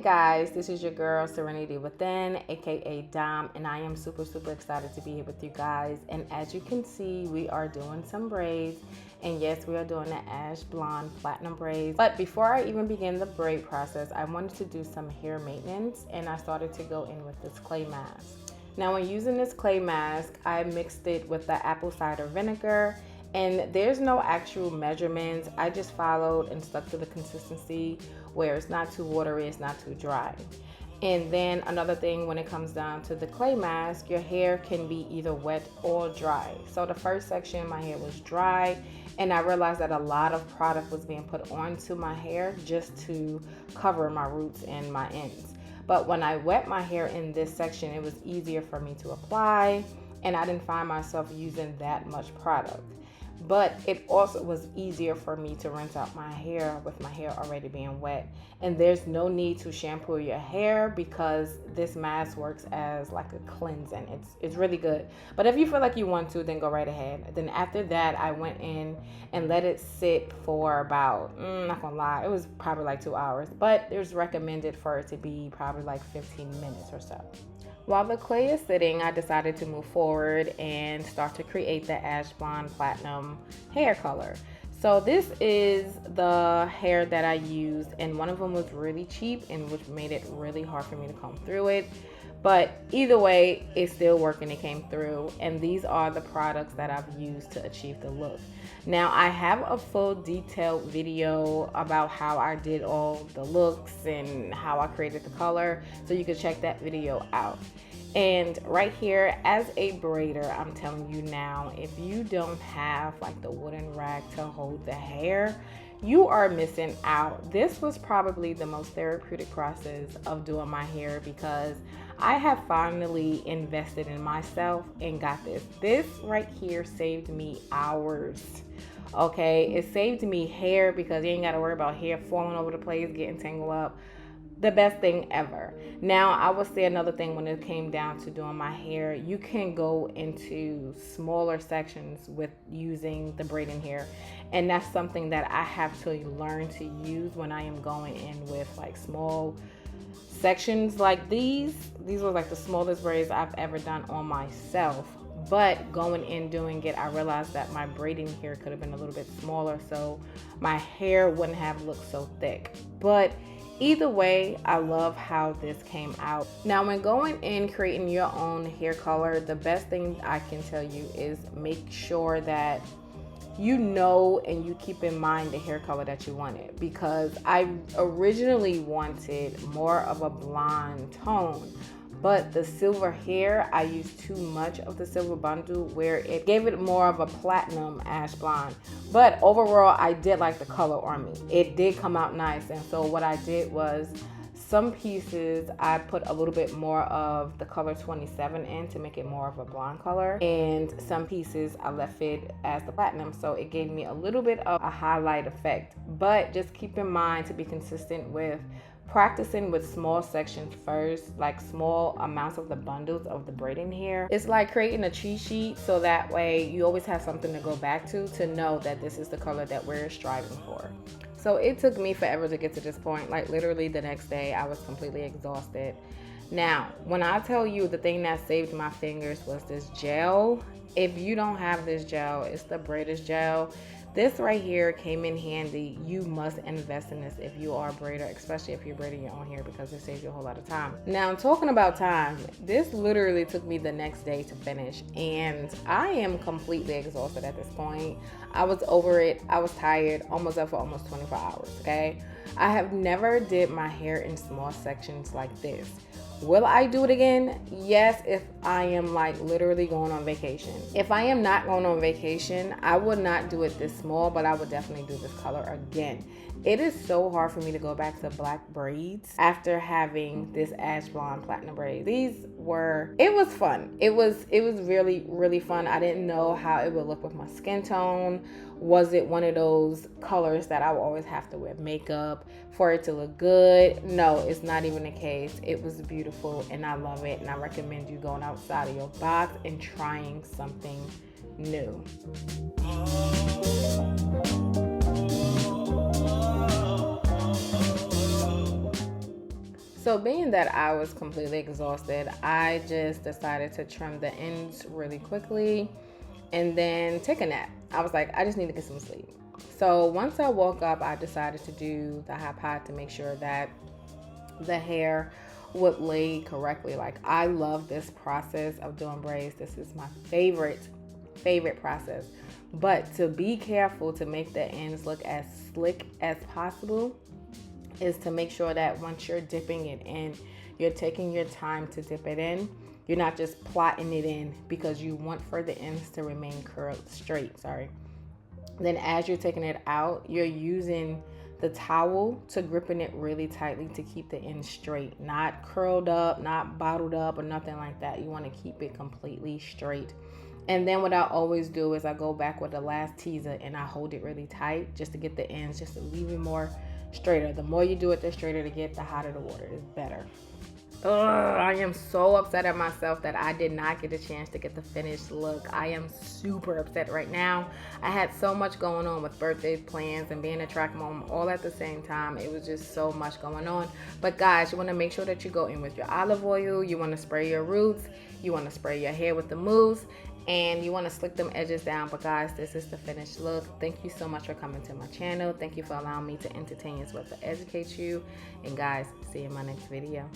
guys, this is your girl Serintiii Within, aka Dom, and I am super excited to be here with you guys. And as you can see, we are doing some braids, and yes, we are doing the AshBlonde platinum braids. But before I even begin the braid process, I wanted to do some hair maintenance, and I started to go in with this clay mask. Now when using this clay mask, I mixed it with the apple cider vinegar, and there's no actual measurements. I just followed and stuck to the consistency where it's not too watery, it's not too dry. And then another thing, when it comes down to the clay mask, your hair can be either wet or dry. So the first section, my hair was dry, and I realized that a lot of product was being put onto my hair just to cover my roots and my ends. But when I wet my hair in this section, it was easier for me to apply, and I didn't find myself using that much product. But it also was easier for me to rinse out my hair with my hair already being wet. And there's no need to shampoo your hair because this mask works as like a cleansing. It's really good. But if you feel like you want to, then go right ahead. Then after that, I went in and let it sit for about, not gonna lie, it was probably like 2 hours. But there's recommended for it to be probably like 15 minutes or so. While the clay is sitting, I decided to move forward and start to create the AshBlonde Platinum hair color. So this is the hair that I used, and one of them was really cheap and which made it really hard for me to comb through it. But either way, it still worked and it came through. And these are the products that I've used to achieve the look. Now I have a full detailed video about how I did all the looks and how I created the color, so you can check that video out. And right here, as a braider, I'm telling you now, if you don't have like the wooden rack to hold the hair, you are missing out. This was probably the most therapeutic process of doing my hair because I have finally invested in myself and got this. This right here saved me hours. Okay, it saved me hair because you ain't got to worry about hair falling over the place, getting tangled up. The best thing ever. Now I would say another thing when it came down to doing my hair, you can go into smaller sections with using the braiding hair, and that's something that I have to learn to use when I am going in with like small sections like these. These were like the smallest braids I've ever done on myself. But going in doing it, I realized that my braiding hair could have been a little bit smaller, so my hair wouldn't have looked so thick. But either way, I love how this came out. Now when going in creating your own hair color, the best thing I can tell you is make sure that you know and you keep in mind the hair color that you wanted, because I originally wanted more of a blonde tone. But the silver hair, I used too much of the silver bundle where it gave it more of a platinum ash blonde. But overall, I did like the color on me. It did come out nice. And so what I did was some pieces I put a little bit more of the color 27 in to make it more of a blonde color. And some pieces I left it as the platinum. So it gave me a little bit of a highlight effect. But just keep in mind to be consistent with practicing with small sections first, like small amounts of the bundles of the braiding hair. It's like creating a cheat sheet, so that way you always have something to go back to know that this is the color that we're striving for. So it took me forever to get to this point. Like literally the next day I was completely exhausted. Now when I tell you the thing that saved my fingers was this gel. If you don't have this gel, it's the Braiders Gel. This right here came in handy. You must invest in this if you are a braider, especially if you're braiding your own hair, because it saves you a whole lot of time. Now, talking about time, this literally took me the next day to finish, and I am completely exhausted at this point. I was over it. I was tired, almost up for almost 24 hours, okay? I have never did my hair in small sections like this. Will I do it again? Yes, if I am like literally going on vacation. If I am not going on vacation, I would not do it this small, but I would definitely do this color again. It is so hard for me to go back to black braids after having this AshBlonde platinum braids. It was fun. It was really fun. I didn't know how it would look with my skin tone. Was it one of those colors that I would always have to wear makeup for it to look good? No, it's not even the case. It was beautiful and I love it, and I recommend you going outside of your box and trying something new. So being that I was completely exhausted, I just decided to trim the ends really quickly and then take a nap. I was like, I just need to get some sleep. So once I woke up, I decided to do the hot pot to make sure that the hair would lay correctly. Like, I love this process of doing braids. This is my favorite process. But to be careful to make the ends look as slick as possible is to make sure that once you're dipping it in, you're taking your time to dip it in. You're not just plotting it in because you want for the ends to remain curled straight. Then as you're taking it out, you're using the towel to gripping it really tightly to keep the ends straight, not curled up, not bottled up, or nothing like that. You want to keep it completely straight. And then what I always do is I go back with the last teaser and I hold it really tight just to get the ends just a little bit more straighter. The more you do it, the straighter to get, the hotter the water is better. I am so upset at myself that I did not get a chance to get the finished look. I am super upset right now. I had so much going on with birthday plans and being a track mom all at the same time. It was just so much going on. But guys, you want to make sure that you go in with your olive oil. You want to spray your roots. You want to spray your hair with the mousse. And you want to slick them edges down. But guys, this is the finished look. Thank you so much for coming to my channel. Thank you for allowing me to entertain you as well, to educate you. And guys, see you in my next video.